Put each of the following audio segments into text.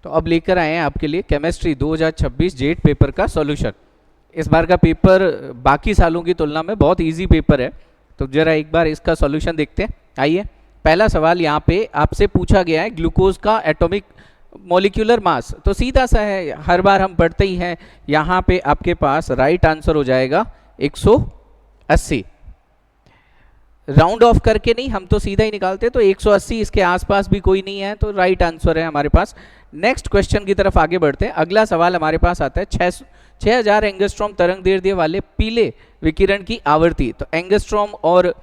तो अब लेकर आए हैं आपके लिए केमिस्ट्री 2026 जेट पेपर का सॉल्यूशन। इस बार का पेपर बाकी सालों की तुलना में बहुत इजी पेपर है, तो जरा एक बार इसका सॉल्यूशन देखते हैं। आइए, पहला सवाल यहाँ पे आपसे पूछा गया है ग्लूकोज का एटॉमिक मॉलिक्यूलर मास। तो सीधा सा है, हर बार हम पढ़ते ही हैं। यहाँ पे आपके पास राइट आंसर हो जाएगा 180। राउंड ऑफ करके नहीं, हम तो सीधा ही निकालते, तो 180 इसके आसपास भी कोई नहीं है, तो राइट आंसर है हमारे पास। नेक्स्ट क्वेश्चन की तरफ आगे बढ़ते हैं। अगला सवाल हमारे पास आता है 6000 एंगस्ट्रॉम तरंग दैर्ध्य वाले पीले विकिरण की आवृत्ति। तो एंगस्ट्रॉम और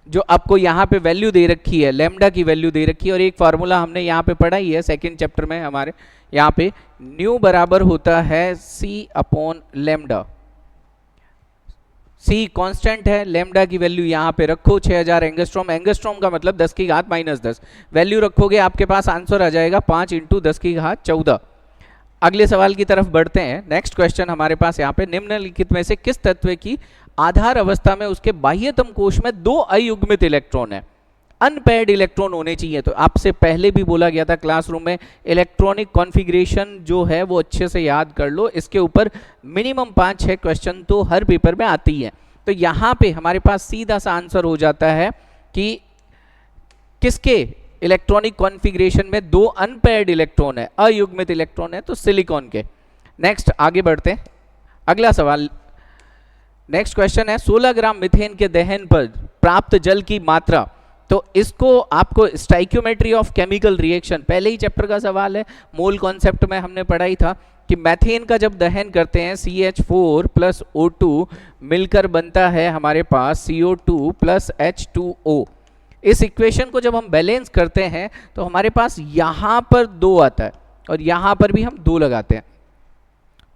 जो आपको यहाँ पे वैल्यू दे रखी है, लैम्डा की वैल्यू दे रखी है, और एक फार्मूला हमने यहाँ पे पढ़ा ही है सेकेंड चैप्टर में हमारे। यहाँ पे न्यू बराबर होता है सी अपॉन लैम्डा। सी कांस्टेंट है, लैम्डा की वैल्यू यहाँ पे रखो 6000 एंगस्ट्रॉम। एंगस्ट्रॉम का मतलब 10 की घात -10 वैल्यू रखोगे, आपके पास आंसर आ जाएगा 5 × 10 की घात 14। अगले सवाल की तरफ बढ़ते हैं। नेक्स्ट क्वेश्चन हमारे पास यहाँ पे निम्नलिखित में से किस तत्व की आधार अवस्था में उसके बाह्यतम कोश में 2 अयुग्मित इलेक्ट्रॉन है? अनपेयर्ड इलेक्ट्रॉन होने चाहिए। तो आपसे पहले भी बोला गया था क्लासरूम में, इलेक्ट्रॉनिक कॉन्फ़िगरेशन जो है वो अच्छे से याद कर लो। इसके ऊपर मिनिमम 5-6 क्वेश्चन तो हर पेपर में आती है। तो यहाँ पे हमारे पास सीधा सा आंसर हो जाता है कि किसके इलेक्ट्रॉनिक कॉन्फ़िगरेशन में 2 अनपेयर्ड इलेक्ट्रॉन है, अयुग्मित इलेक्ट्रॉन है, तो सिलिकॉन के। नेक्स्ट आगे बढ़ते हैं। अगला सवाल, नेक्स्ट क्वेश्चन है 16 ग्राम मीथेन के दहन पर प्राप्त जल की मात्रा। तो इसको आपको स्टाइक्योमेट्री ऑफ केमिकल रिएक्शन, पहले ही चैप्टर का सवाल है, मोल कॉन्सेप्ट में हमने पढ़ाई था कि मैथेन का जब दहन करते हैं CH4 + O2 मिलकर बनता है हमारे पास CO2 + H2O। इस इक्वेशन को जब हम बैलेंस करते हैं तो हमारे पास यहाँ पर 2 आता है और यहाँ पर भी हम 2 लगाते हैं।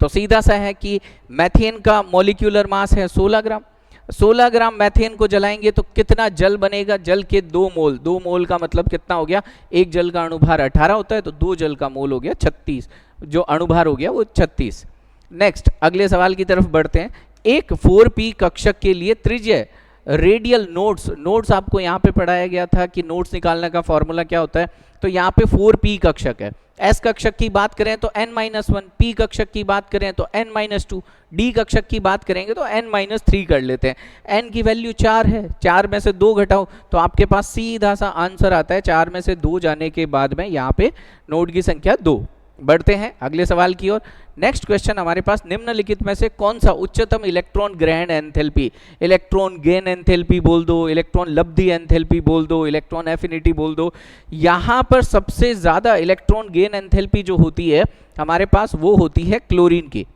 तो सीधा सा है कि मैथेन का मॉलिक्यूलर मास है 16 ग्राम। 16 ग्राम मैथेन को जलाएंगे तो कितना जल बनेगा? जल के 2 मोल। 2 मोल का मतलब कितना हो गया? एक जल का अणुभार 18 होता है, तो 2 जल का मोल हो गया 36, जो अणुभार हो गया वो 36। नेक्स्ट अगले सवाल की तरफ बढ़ते हैं। एक 4p कक्षक के लिए त्रिज्य रेडियल नोड्स आपको यहाँ पे पढ़ाया गया था कि नोड्स निकालने का फॉर्मूला क्या होता है। तो यहाँ पे 4p कक्षक है। S कक्षक की बात करें तो n-1, p कक्षक की बात करें तो n-2, d कक्षक की बात करेंगे तो n-3 कर लेते हैं। n की वैल्यू 4 है, 4 में से 2 घटाओ तो आपके पास सीधा सा आंसर आता है 4 में से 2 जाने के बाद में यहाँ पे नोड की संख्या 2। बढ़ते हैं अगले सवाल की ओर। नेक्स्ट क्वेश्चन हमारे पास, निम्नलिखित में से कौन सा उच्चतम इलेक्ट्रॉन ग्रहण एंथैल्पी, इलेक्ट्रॉन गेन एंथैल्पी बोल दो, इलेक्ट्रॉन लब्धि एंथैल्पी बोल दो, इलेक्ट्रॉन एफिनिटी बोल दो, यहाँ पर सबसे ज्यादा इलेक्ट्रॉन गेन एंथैल्पी जो होती है हमारे पास वो होती है क्लोरीन की।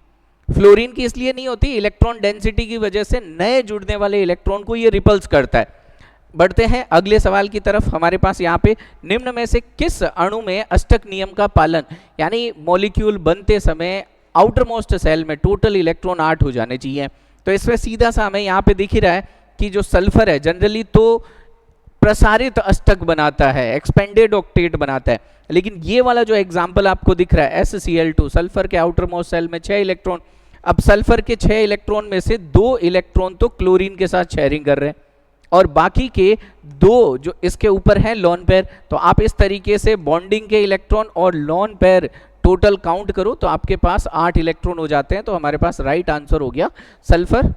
फ्लोरीन की इसलिए नहीं होती, इलेक्ट्रॉन डेंसिटी की वजह से नए जुड़ने वाले इलेक्ट्रॉन को ये रिपल्स करता है। बढ़ते हैं अगले सवाल की तरफ। हमारे पास यहाँ पे निम्न में से किस अणु में अष्टक नियम का पालन, यानी मॉलिक्यूल बनते समय आउटर मोस्ट सेल में टोटल इलेक्ट्रॉन 8 हो जाने चाहिए। तो इसमें सीधा सा हमें यहाँ पे दिख ही रहा है कि जो सल्फर है जनरली तो प्रसारित अष्टक बनाता है, एक्सपेंडेड ऑक्टेट बनाता है, लेकिन ये वाला जो एग्जाम्पल आपको दिख रहा है SCl2, सल्फर के आउटर मोस्ट सेल में 6 इलेक्ट्रॉन। अब सल्फर के 6 इलेक्ट्रॉन में से 2 इलेक्ट्रॉन तो क्लोरीन के साथ शेयरिंग कर रहे हैं और बाकी के 2 जो इसके ऊपर हैं लोन पेयर। तो आप इस तरीके से बॉन्डिंग के इलेक्ट्रॉन और लोन पेयर टोटल काउंट करो तो आपके पास 8 इलेक्ट्रॉन हो जाते हैं। तो हमारे पास राइट आंसर हो गया सल्फर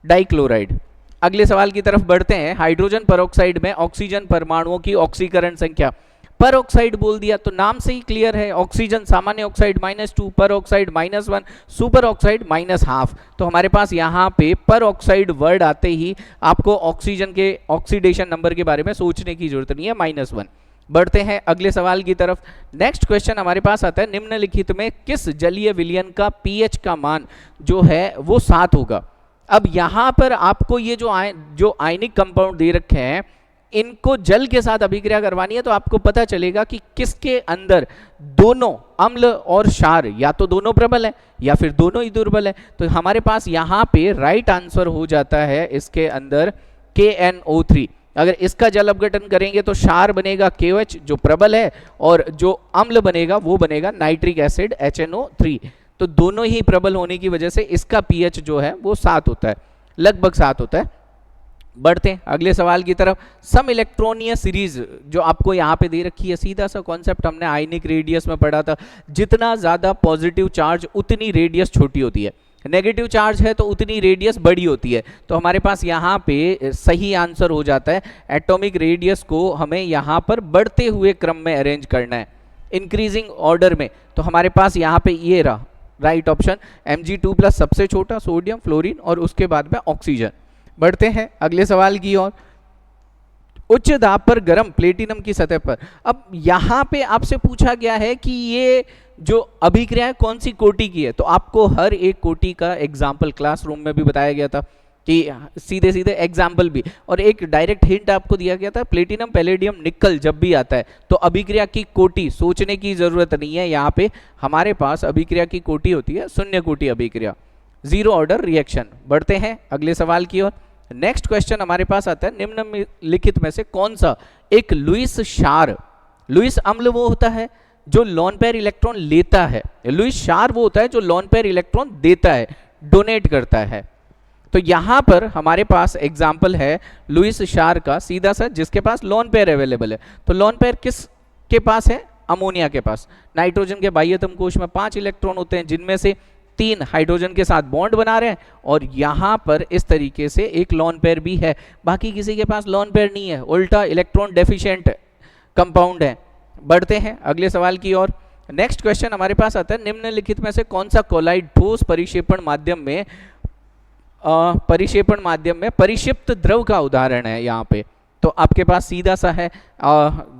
डाइक्लोराइड। अगले सवाल की तरफ बढ़ते हैं। हाइड्रोजन परऑक्साइड में ऑक्सीजन परमाणुओं की ऑक्सीकरण संख्या, पर ऑक्साइड बोल दिया तो नाम से ही क्लियर है, ऑक्सीजन सामान्य ऑक्साइड -2, पर ऑक्साइड -1, सुपर ऑक्साइड -12। तो हमारे पास यहाँ पे पर ऑक्साइड वर्ड आते ही आपको ऑक्सीजन के ऑक्सीडेशन नंबर के बारे में सोचने की जरूरत नहीं है, -1। बढ़ते हैं अगले सवाल की तरफ। नेक्स्ट क्वेश्चन हमारे पास आता है, निम्नलिखित में किस जलीय विलयन का pH का मान जो है वो 7 होगा? अब यहाँ पर आपको ये जो आयनिक कंपाउंड दे रखे हैं इनको जल के साथ अभिक्रिया करवानी है, तो आपको पता चलेगा कि किसके अंदर दोनों अम्ल और क्षार या तो दोनों प्रबल है या फिर दोनों ही दुर्बल है। तो हमारे पास यहाँ पे राइट आंसर हो जाता है इसके अंदर KNO3। अगर इसका जल अपघटन करेंगे तो क्षार बनेगा KOH जो प्रबल है और जो अम्ल बनेगा वो बनेगा नाइट्रिक एसिड HNO3। तो दोनों ही प्रबल होने की वजह से इसका pH जो है वो 7 होता है, लगभग 7 होता है। बढ़ते हैं अगले सवाल की तरफ। सम इलेक्ट्रॉनीय सीरीज जो आपको यहाँ पे दे रखी है, सीधा सा कॉन्सेप्ट हमने आयनिक रेडियस में पढ़ा था, जितना ज्यादा पॉजिटिव चार्ज उतनी रेडियस छोटी होती है, नेगेटिव चार्ज है तो उतनी रेडियस बड़ी होती है। तो हमारे पास यहाँ पे सही आंसर हो जाता है, एटॉमिक रेडियस को हमें यहाँ पर बढ़ते हुए क्रम में अरेंज करना है, इंक्रीजिंग ऑर्डर में। तो हमारे पास यहाँ पे ये रहा राइट ऑप्शन, Mg2+ सबसे छोटा, सोडियम, फ्लोरीन और उसके बाद में ऑक्सीजन। बढ़ते हैं अगले सवाल की ओर। उच्च दाब पर गर्म प्लेटिनम की सतह पर, अब यहां पे आपसे पूछा गया है कि ये जो अभिक्रिया है कौन सी कोटि की है, तो आपको हर एक कोटि का एग्जाम्पल क्लासरूम में भी बताया गया था कि सीधे सीधे एग्जाम्पल भी, और एक डायरेक्ट हिंट आपको दिया गया था, प्लेटिनम, पैलेडियम, निकल जब भी आता है तो अभिक्रिया की कोटि सोचने की जरूरत नहीं है, यहाँ पे हमारे पास अभिक्रिया की कोटि होती है शून्य कोटि अभिक्रिया, जीरो ऑर्डर रिएक्शन। बढ़ते हैं अगले सवाल की ओर। नेक्स्ट क्वेश्चन हमारे पास आता है, निम्नलिखित में से कौन सा एक लुईस क्षार, लुईस अम्ल वो होता है जो लोन पेयर इलेक्ट्रॉन लेता है, लुईस क्षार वो होता है जो लोन पेयर इलेक्ट्रॉन देता है, डोनेट करता है। तो यहां पर हमारे पास एग्जाम्पल है लुईस क्षार का सीधा सा, जिसके पास लोन पेयर अवेलेबल है। तो लोन पेयर किस के पास है, अमोनिया के पास। नाइट्रोजन के बाह्यतम कोश में 5 इलेक्ट्रॉन होते हैं, जिनमें से 3 हाइड्रोजन के साथ बॉन्ड बना रहे हैं, और यहां पर इस तरीके से एक लोन पेयर भी है, बाकी किसी के पास लोन पेयर नहीं है, उल्टा इलेक्ट्रॉन डेफिशिएंट कंपाउंड है। बढ़ते हैं अगले सवाल की ओर। नेक्स्ट क्वेश्चन हमारे पास आता है, निम्नलिखित में से कौन सा कोलाइड ठोस परिक्षेपण माध्यम में परिक्षिप्त द्रव का उदाहरण है यहाँ पे। तो आपके पास सीधा सा है,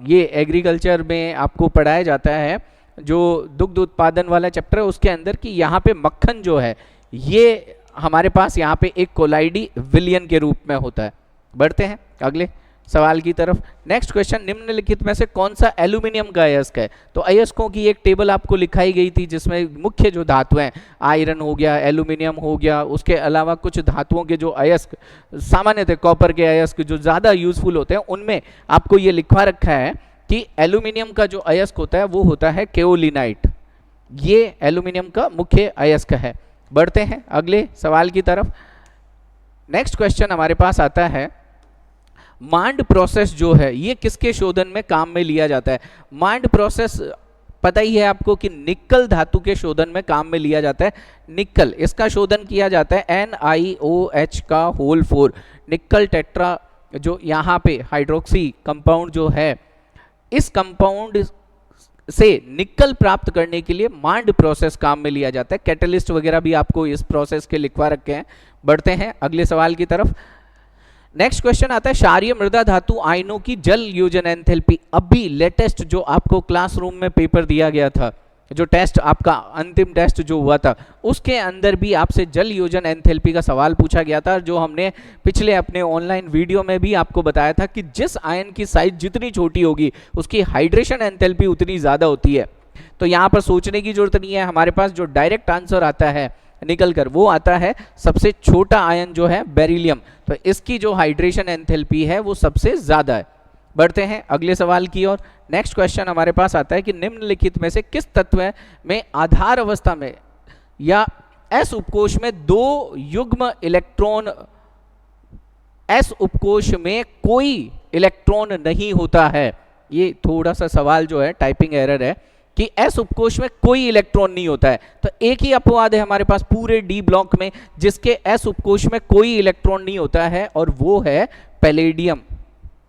ये एग्रीकल्चर में आपको पढ़ाया जाता है, जो दुग्ध उत्पादन वाला चैप्टर है उसके अंदर, कि यहाँ पे मक्खन जो है ये हमारे पास यहाँ पे एक कोलाइडी विलियन के रूप में होता है। बढ़ते हैं अगले सवाल की तरफ। नेक्स्ट क्वेश्चन, निम्नलिखित में से कौन सा एल्यूमिनियम का अयस्क है। तो अयस्कों की एक टेबल आपको लिखाई गई थी, जिसमें मुख्य जो धातुएं, आयरन हो गया, एल्यूमिनियम हो गया, उसके अलावा कुछ धातुओं के जो अयस्क सामान्यतः कॉपर के अयस्क जो ज़्यादा यूजफुल होते हैं, उनमें आपको ये लिखवा रखा है कि एल्यूमिनियम का जो अयस्क होता है वो होता है केओलिनाइट, ये एल्यूमिनियम का मुख्य अयस्क है। बढ़ते हैं अगले सवाल की तरफ। नेक्स्ट क्वेश्चन हमारे पास आता है, मांड प्रोसेस जो है ये किसके शोधन में काम में लिया जाता है। मांड प्रोसेस पता ही है आपको कि निकल धातु के शोधन में काम में लिया जाता है। निकल, इसका शोधन किया जाता है NiOH का होल 4, निकल टेट्रा, जो यहाँ पे हाइड्रोक्सी कंपाउंड जो है, इस कंपाउंड से निकल प्राप्त करने के लिए मांड प्रोसेस काम में लिया जाता है। कैटलिस्ट वगैरह भी आपको इस प्रोसेस के लिखवा रखे हैं। बढ़ते हैं अगले सवाल की तरफ। नेक्स्ट क्वेश्चन आता है, क्षारीय मृदा धातु आयनों की जल योजन एंथैल्पी। अभी लेटेस्ट जो आपको क्लासरूम में पेपर दिया गया था, जो टेस्ट आपका अंतिम टेस्ट जो हुआ था, उसके अंदर भी आपसे जल योजन एंथैल्पी का सवाल पूछा गया था, जो हमने पिछले अपने ऑनलाइन वीडियो में भी आपको बताया था कि जिस आयन की साइज जितनी छोटी होगी उसकी हाइड्रेशन एंथैल्पी उतनी ज़्यादा होती है। तो यहाँ पर सोचने की जरूरत नहीं है, हमारे पास जो डायरेक्ट आंसर आता है निकल कर वो आता है सबसे छोटा आयन जो है बेरिलियम, तो इसकी जो हाइड्रेशन एंथैल्पी है वो सबसे ज़्यादा है। बढ़ते हैं अगले सवाल की ओर। नेक्स्ट क्वेश्चन हमारे पास आता है कि निम्नलिखित में से किस तत्व में आधार अवस्था में या एस उपकोश में 2 युग्म इलेक्ट्रॉन, एस उपकोश में कोई इलेक्ट्रॉन नहीं होता है। ये थोड़ा सा सवाल जो है टाइपिंग एरर है कि एस उपकोश में कोई इलेक्ट्रॉन नहीं होता है, तो एक ही अपवाद है हमारे पास पूरे डी ब्लॉक में जिसके एस उपकोश में कोई इलेक्ट्रॉन नहीं होता है, और वो है पैलेडियम।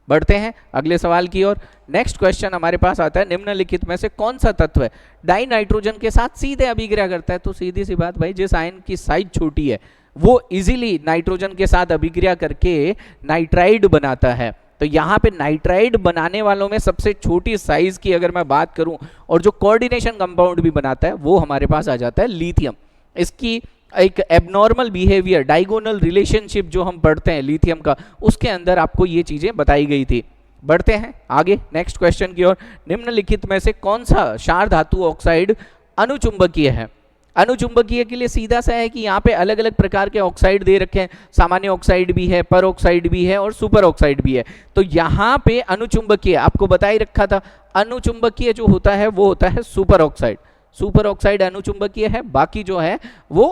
बढ़ते हैं अगले सवाल की ओर। नेक्स्ट क्वेश्चन हमारे पास आता है, निम्नलिखित में से कौन सा तत्व है डाई नाइट्रोजन के साथ सीधे अभिक्रिया करता है। तो सीधी सी बात भाई, जिस आयन की साइज छोटी है वो इजीली नाइट्रोजन के साथ अभिक्रिया करके नाइट्राइड बनाता है। तो यहाँ पे नाइट्राइड बनाने वालों में सबसे छोटी साइज की अगर मैं बात करूं और जो कोऑर्डिनेशन कंपाउंड भी बनाता है वो हमारे पास आ जाता है लिथियम। इसकी एक एबनॉर्मल बिहेवियर, डायगोनल रिलेशनशिप जो हम पढ़ते हैं लिथियम का, उसके अंदर आपको ये चीजें बताई गई थी। बढ़ते हैं आगे नेक्स्ट क्वेश्चन की ओर। निम्नलिखित में से कौन सा क्षार धातु ऑक्साइड अनुचुंबकीय है। अनुचुंबकीय के लिए सीधा सा है कि यहाँ पे अलग अलग प्रकार के ऑक्साइड दे रखे हैं, सामान्य ऑक्साइड भी है, पर ऑक्साइड भी है और सुपर ऑक्साइड भी है। तो यहाँ पे अनुचुंबकीय आपको बता ही रखा था, अनुचुंबकीय जो होता है वो होता है सुपर ऑक्साइड। सुपर ऑक्साइड अनुचुंबकीय है, बाकी जो है वो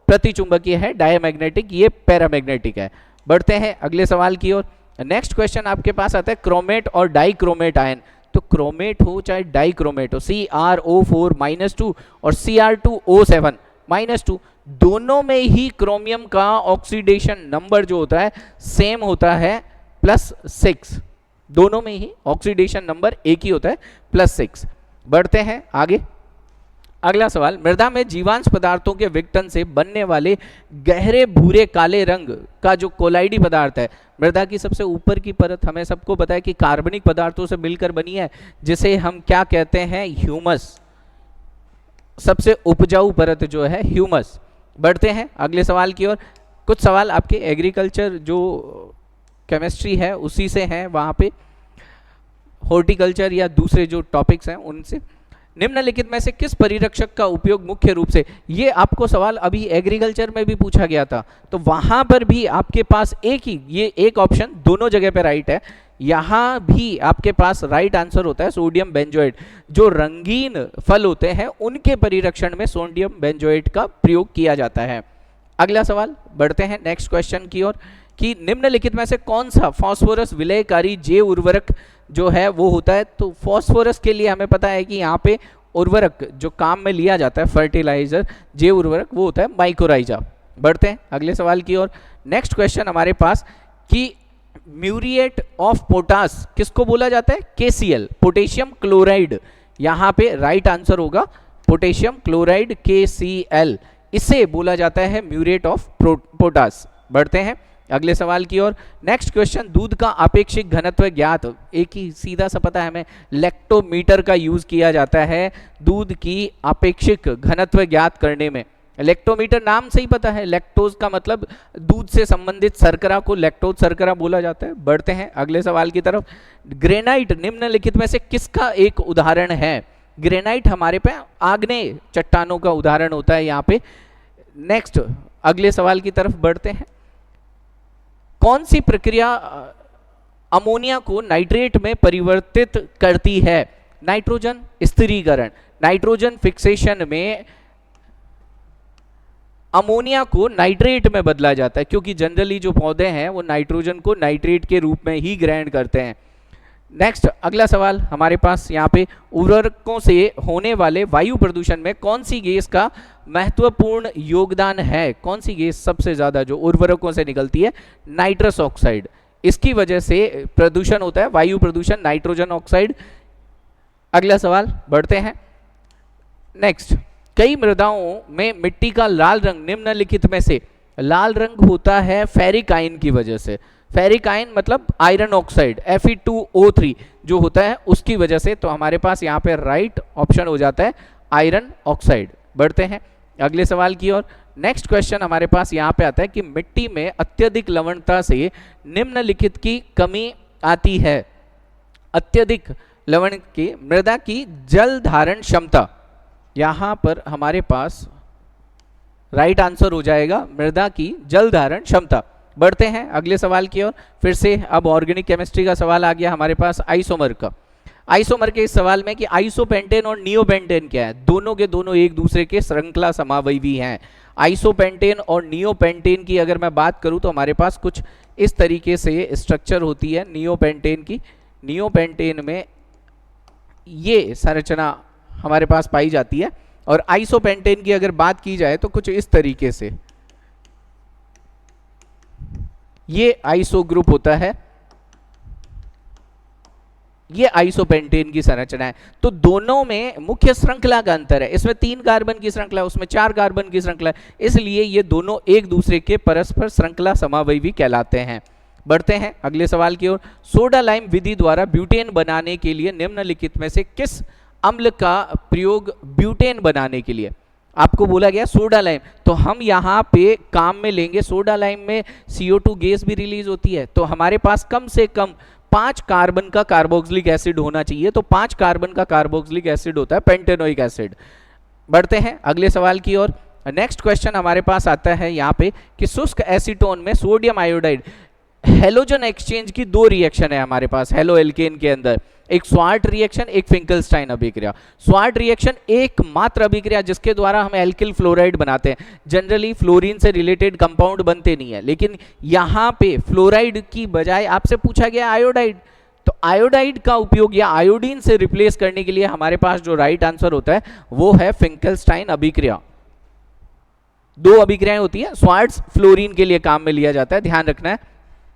प्रतिचुंबकीय है, डायमैग्नेटिक ये पैरामैग्नेटिक है। बढ़ते हैं अगले सवाल की ओर। नेक्स्ट क्वेश्चन आपके पास आता है क्रोमेट और डाइक्रोमेट आयन। तो क्रोमेट हो चाहे डाइक्रोमेट हो, CrO4-2 और Cr2O7-2, दोनों में ही क्रोमियम का ऑक्सीडेशन नंबर जो होता है सेम होता है +6। दोनों में ही ऑक्सीडेशन नंबर एक ही होता है +6। बढ़ते हैं आगे। अगला सवाल, मृदा में जीवांश पदार्थों के विघटन से बनने वाले गहरे भूरे काले रंग का जो कोलाइडी पदार्थ है, मृदा की सबसे ऊपर की परत हमें सबको पता है कि कार्बनिक पदार्थों से मिलकर बनी है, जिसे हम क्या कहते हैं, ह्यूमस। सबसे उपजाऊ परत जो है ह्यूमस। बढ़ते हैं अगले सवाल की ओर। कुछ सवाल आपके एग्रीकल्चर जो केमिस्ट्री है उसी से हैं, वहाँ पे हॉर्टिकल्चर या दूसरे जो टॉपिक्स हैं उनसे। निम्नलिखित में से किस परिरक्षक का उपयोग मुख्य रूप से, ये आपको सवाल अभी एग्रीकल्चर में भी पूछा गया था, तो वहां पर भी आपके पास एक ही, ये एक ऑप्शन दोनों जगह पे राइट है। यहां भी आपके पास राइट आंसर होता है सोडियम बेंजोएट। जो रंगीन फल होते हैं उनके परिरक्षण में सोडियम बेंजोएट का प्रयोग किया जाता है। अगला सवाल, बढ़ते हैं नेक्स्ट क्वेश्चन की ओर, कि निम्नलिखित में से कौन सा फास्फोरस विलयकारी जैव उर्वरक जो है वो होता है। तो फास्फोरस के लिए हमें पता है कि यहाँ पे उर्वरक जो काम में लिया जाता है, फर्टिलाइजर जैव उर्वरक, वो होता है माइकोराइजा। बढ़ते हैं अगले सवाल की ओर। नेक्स्ट क्वेश्चन हमारे पास कि म्यूरिएट ऑफ पोटास किसको बोला जाता है, KCl, पोटेशियम क्लोराइड। यहाँ पे राइट आंसर होगा पोटेशियम क्लोराइड KCl, इसे बोला जाता है म्यूरिएट ऑफ पोटास। बढ़ते हैं अगले सवाल की ओर। नेक्स्ट क्वेश्चन, दूध का आपेक्षिक घनत्व ज्ञात, एक ही सीधा सा पता है हमें, लैक्टोमीटर का यूज किया जाता है दूध की आपेक्षिक घनत्व ज्ञात करने में। लैक्टोमीटर नाम से ही पता है, लैक्टोज का मतलब दूध से संबंधित शर्करा को लैक्टोज शर्करा बोला जाता है। बढ़ते हैं अगले सवाल की तरफ। ग्रेनाइट निम्नलिखित में से किसका एक उदाहरण है। ग्रेनाइट हमारे पे आग्नेय चट्टानों का उदाहरण होता है यहाँ पे। नेक्स्ट अगले सवाल की तरफ बढ़ते हैं। कौन सी प्रक्रिया अमोनिया को नाइट्रेट में परिवर्तित करती है। नाइट्रोजन स्थिरीकरण, नाइट्रोजन फिक्सेशन में अमोनिया को नाइट्रेट में बदला जाता है, क्योंकि जनरली जो पौधे हैं वो नाइट्रोजन को नाइट्रेट के रूप में ही ग्रहण करते हैं। नेक्स्ट अगला सवाल हमारे पास यहाँ पे, उर्वरकों से होने वाले वायु प्रदूषण में कौन सी गैस का महत्वपूर्ण योगदान है। कौन सी गैस सबसे ज्यादा जो उर्वरकों से निकलती है, नाइट्रस ऑक्साइड, इसकी वजह से प्रदूषण होता है वायु प्रदूषण, नाइट्रोजन ऑक्साइड। अगला सवाल बढ़ते हैं नेक्स्ट। कई मृदाओं में मिट्टी का लाल रंग निम्नलिखित में से, लाल रंग होता है फेरिक आयन की वजह से। फेरिक आयन मतलब आयरन ऑक्साइड Fe2O3 जो होता है उसकी वजह से। तो हमारे पास यहाँ पे राइट ऑप्शन हो जाता है आयरन ऑक्साइड। बढ़ते हैं अगले सवाल की ओर। नेक्स्ट क्वेश्चन हमारे पास यहाँ पे आता है कि मिट्टी में अत्यधिक लवणता से निम्नलिखित की कमी आती है। अत्यधिक लवण की मृदा की जल धारण क्षमता, यहाँ पर हमारे पास राइट आंसर हो जाएगा मृदा की जल धारण क्षमता। बढ़ते हैं अगले सवाल की ओर। फिर से अब ऑर्गेनिक केमिस्ट्री का सवाल आ गया हमारे पास आइसोमर का। आइसोमर के इस सवाल में कि आइसोपेंटेन और नियोपेंटेन क्या है। दोनों के दोनों एक दूसरे के श्रृंखला समावयवी हैं। आइसोपेंटेन और नियोपेंटेन की अगर मैं बात करूं तो हमारे पास कुछ इस तरीके से स्ट्रक्चर होती है नियोपेंटेन की। नियोपेंटेन में ये संरचना हमारे पास पाई जाती है, और आइसोपेंटेन की अगर बात की जाए तो कुछ इस तरीके से ये आइसो ग्रुप होता है, ये आइसोपेंटेन की संरचना है। तो दोनों में मुख्य श्रृंखला का अंतर है, इसमें 3 कार्बन की श्रृंखला, उसमें 4 कार्बन की श्रृंखला, इसलिए ये दोनों एक दूसरे के परस्पर श्रृंखला समावयवी कहलाते हैं। बढ़ते हैं अगले सवाल की ओर। सोडा लाइम विधि द्वारा ब्यूटेन बनाने के लिए निम्नलिखित में से किस अम्ल का प्रयोग ब्यूटेन बनाने के लिए। आपको बोला गया सोडा लाइम, तो हम यहाँ पे काम में लेंगे सोडा लाइम में CO2 गैस भी रिलीज होती है, तो हमारे पास कम से कम 5 कार्बन का कार्बोक्सिलिक एसिड होना चाहिए। तो 5 कार्बन का कार्बोक्सिलिक एसिड होता है पेंटेनोइक एसिड। बढ़ते हैं अगले सवाल की ओर। नेक्स्ट क्वेश्चन हमारे पास आता है यहाँ पे कि शुष्क एसीटोन में सोडियम आयोडाइड, हेलोजन एक्सचेंज की 2 रिएक्शन है हमारे पास हेलो एल्केन के अंदर। एक स्वार्ट रिएक्शन, एक फिंकलस्टाइन अभिक्रिया। स्वार्ट रिएक्शन एकमात्र अभिक्रिया जिसके द्वारा हम एल्किल फ्लोराइड बनाते हैं। जनरली फ्लोरीन से रिलेटेड कंपाउंड बनते नहीं है, लेकिन यहाँ पे फ्लोराइड की बजाय आपसे पूछा गया आयोडाइड, तो आयोडाइड का उपयोग या आयोडीन से रिप्लेस करने के लिए हमारे पास जो राइट आंसर होता है वो है फिंकलस्टाइन अभिक्रिया। दो अभिक्रियाएं होती है, स्वार्ट्स फ्लोरीन के लिए काम में लिया जाता है, ध्यान रखना है।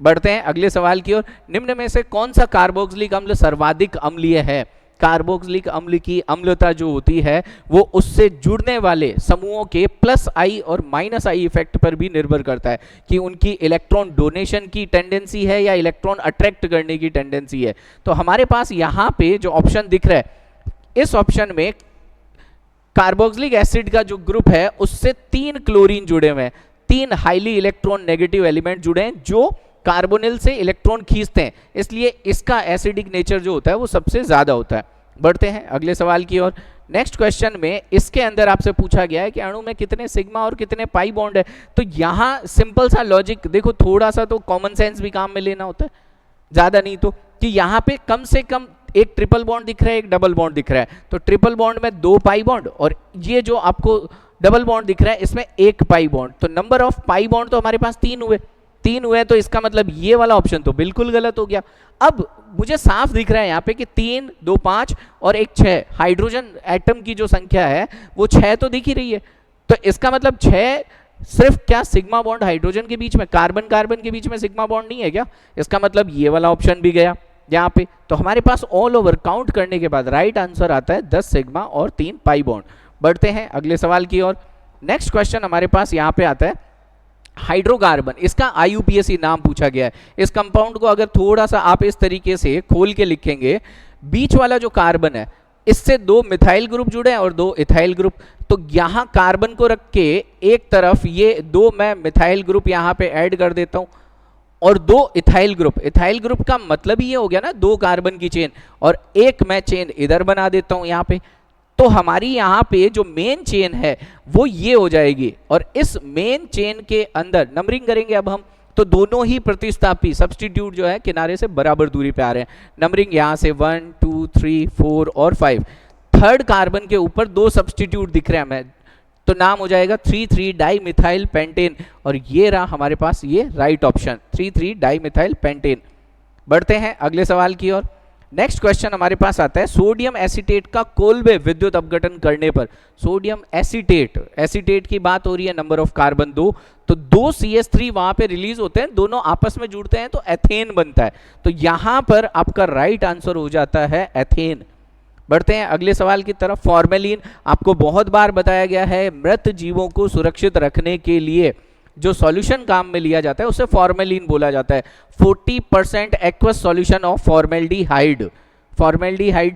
बढ़ते हैं अगले सवाल की ओर। निम्न में से कौन सा कार्बोक्सिलिक अम्ल सर्वाधिक अम्लीय है? कार्बोक्सिलिक अम्ल की अम्लता जो होती है वो उससे जुड़ने वाले समूहों के प्लस आई और माइनस आई इफेक्ट पर भी निर्भर करता है कि उनकी इलेक्ट्रॉन डोनेशन की टेंडेंसी है या इलेक्ट्रॉन अट्रैक्ट करने की टेंडेंसी है। तो हमारे पास यहाँ पे जो ऑप्शन दिख रहा है, इस ऑप्शन में कार्बोक्सिलिक एसिड का जो ग्रुप है उससे 3 क्लोरीन जुड़े हुए हैं, 3 हाईली इलेक्ट्रॉन नेगेटिव एलिमेंट जुड़े हैं जो कार्बोनिल से इलेक्ट्रॉन खींचते हैं, इसलिए इसका एसिडिक नेचर जो होता है वो सबसे ज्यादा होता है। बढ़ते हैं अगले सवाल की ओर। नेक्स्ट क्वेश्चन में इसके अंदर आपसे पूछा गया है कि अणु में कितने सिग्मा और कितने पाई बॉन्ड है। तो यहाँ सिंपल सा लॉजिक देखो, थोड़ा सा तो कॉमन सेंस भी काम में लेना होता है, ज्यादा नहीं तो, कि यहाँ पे कम से कम एक ट्रिपल बॉन्ड दिख रहा है, एक डबल बॉन्ड दिख रहा है, तो ट्रिपल बॉन्ड में 2 पाई बॉन्ड और ये जो आपको डबल बॉन्ड दिख रहा है इसमें 1 पाई बॉन्ड, तो नंबर ऑफ पाई बॉन्ड तो हमारे पास 3 हुए, तो इसका मतलब ये वाला ऑप्शन तो बिल्कुल गलत हो गया। अब मुझे साफ दिख रहा है यहाँ पे कि 3, 2, 5 और 1, 6 हाइड्रोजन एटम की जो संख्या है वो 6 तो दिख ही रही है, तो इसका मतलब 6 सिर्फ क्या सिग्मा बॉन्ड हाइड्रोजन के बीच में, कार्बन कार्बन के बीच में सिग्मा बॉन्ड नहीं है क्या? इसका मतलब ये वाला ऑप्शन भी गया यहाँ पे। तो हमारे पास ऑल ओवर काउंट करने के बाद राइट आंसर आता है 10 सिग्मा और 3 पाई बॉन्ड। बढ़ते हैं अगले सवाल की ओर। नेक्स्ट क्वेश्चन हमारे पास यहाँ पे आता है हाइड्रोकार्बन, इसका IUPAC नाम पूछा गया है। इस कंपाउंड को अगर थोड़ा सा आप इस तरीके से खोल के लिखेंगे, बीच वाला जो कार्बन है इससे 2 मिथाइल ग्रुप जुड़े हैं और 2 इथाइल ग्रुप, तो यहाँ कार्बन को रख के एक तरफ ये 2 मैं मिथाइल ग्रुप यहाँ पे ऐड कर देता हूँ और 2 इथाइल ग्रुप का मतलब ये हो गया ना 2 कार्बन की चेन, और एक मैं चेन इधर बना देता हूँ यहाँ पे, तो हमारी यहाँ पे जो मेन चेन है वो ये हो जाएगी। और इस मेन चेन के अंदर नंबरिंग करेंगे अब हम, तो दोनों ही प्रतिस्थापी सब्स्टिट्यूट जो है किनारे से बराबर दूरी पे आ रहे हैं। नंबरिंग यहाँ से 1, 2, 3, 4 और 5। थर्ड कार्बन के ऊपर 2 सब्स्टिट्यूट दिख रहे हैं हमें, तो नाम हो जाएगा 3,3 डाई मिथाइल पेंटेन, और ये रहा हमारे पास ये right option 3,3 di methyl pentane. बढ़ते हैं अगले सवाल की ओर। नेक्स्ट क्वेश्चन हमारे पास आता है सोडियम एसीटेट का कोल्बे विद्युत अपघटन करने पर, सोडियम एसीटेट की बात हो रही है, नंबर ऑफ कार्बन 2, तो 2 CH3 वहां पे रिलीज होते हैं, दोनों आपस में जुड़ते हैं तो एथेन बनता है, तो यहां पर आपका राइट आंसर हो जाता है एथेन। बढ़ते हैं अगले सवाल की तरफ। फॉर्मेलिन आपको बहुत बार बताया गया है, मृत जीवों को सुरक्षित रखने के लिए जो सॉल्यूशन काम में लिया जाता है उसे फॉर्मेलिन बोला जाता है। 40% एक्वस सॉल्यूशन ऑफ फॉर्मेल्डिहाइड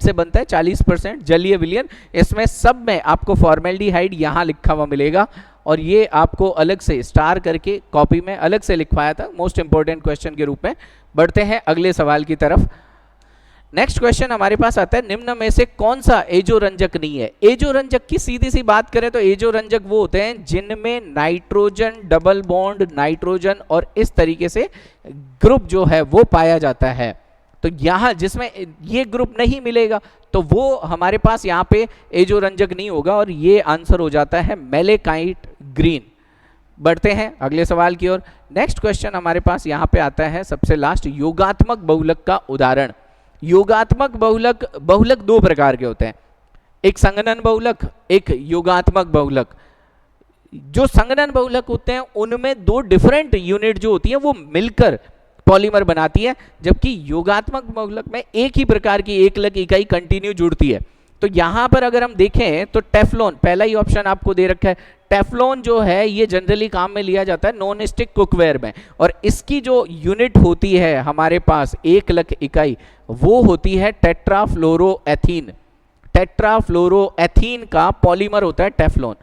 से बनता है, 40% जलीय विलयन। इसमें सब में आपको फॉर्मेल्डिहाइड यहाँ लिखा हुआ मिलेगा, और ये आपको अलग से स्टार करके कॉपी में अलग से लिखवाया था मोस्ट इंपॉर्टेंट क्वेश्चन के रूप में। बढ़ते हैं अगले सवाल की तरफ। नेक्स्ट क्वेश्चन हमारे पास आता है निम्न में से कौन सा एजोरंजक नहीं है? एजोरंजक की सीधी सी बात करें तो एजोरंजक वो होते हैं जिनमें नाइट्रोजन डबल बॉन्ड नाइट्रोजन और इस तरीके से ग्रुप जो है वो पाया जाता है, तो यहाँ जिसमें ये ग्रुप नहीं मिलेगा तो वो हमारे पास यहाँ पे एजोरंजक नहीं होगा, और ये आंसर हो जाता है मेलेकाइट ग्रीन। बढ़ते हैं अगले सवाल की ओर। नेक्स्ट क्वेश्चन हमारे पास यहाँ पे आता है सबसे लास्ट, योगात्मक बहुलक का उदाहरण। योगात्मक बहुलक 2 प्रकार के होते हैं, एक संगनन बहुलक, एक योगात्मक बहुलक। जो संगनन बहुलक होते हैं उनमें 2 डिफरेंट यूनिट जो होती है वो मिलकर पॉलीमर बनाती है, जबकि योगात्मक बहुलक में एक ही प्रकार की एकलक इकाई कंटिन्यू जुड़ती है। तो यहां पर अगर हम देखें तो टेफ्लॉन, पहला ही ऑप्शन आपको दे रखा है, टेफ्लॉन जो है ये जनरली काम में लिया जाता है नॉन स्टिक कुकवेयर में, और इसकी जो यूनिट होती है हमारे पास एकलक इकाई वो होती है टेट्राफ्लोरोएथीन। टेट्राफ्लोरोएथीन का पॉलीमर होता है टेफ्लॉन।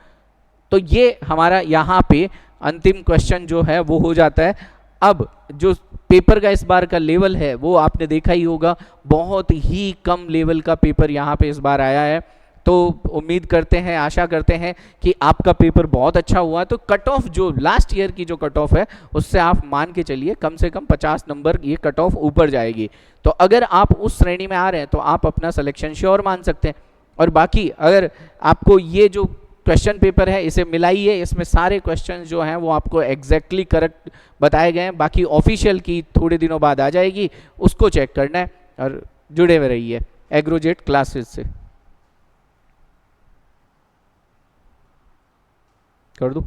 तो ये हमारा यहाँ पे अंतिम क्वेश्चन जो है वो हो जाता है। अब जो पेपर का इस बार का लेवल है वो आपने देखा ही होगा, बहुत ही कम लेवल का पेपर यहाँ पे इस बार आया है। तो उम्मीद करते हैं, आशा करते हैं कि आपका पेपर बहुत अच्छा हुआ। तो कट ऑफ जो लास्ट ईयर की जो कट ऑफ है उससे आप मान के चलिए कम से कम 50 नंबर ये कट ऑफ ऊपर जाएगी। तो अगर आप उस श्रेणी में आ रहे हैं तो आप अपना सिलेक्शन श्योर मान सकते हैं। और बाकी अगर आपको ये जो क्वेश्चन पेपर है इसे मिलाइए, इसमें सारे क्वेश्चन जो हैं वो आपको एग्जैक्टली करेक्ट बताए गए हैं। बाकी ऑफिशियल की थोड़े दिनों बाद आ जाएगी, उसको चेक करना है और जुड़े हुए रहिए एग्रोजेट क्लासेस से। कर दूं?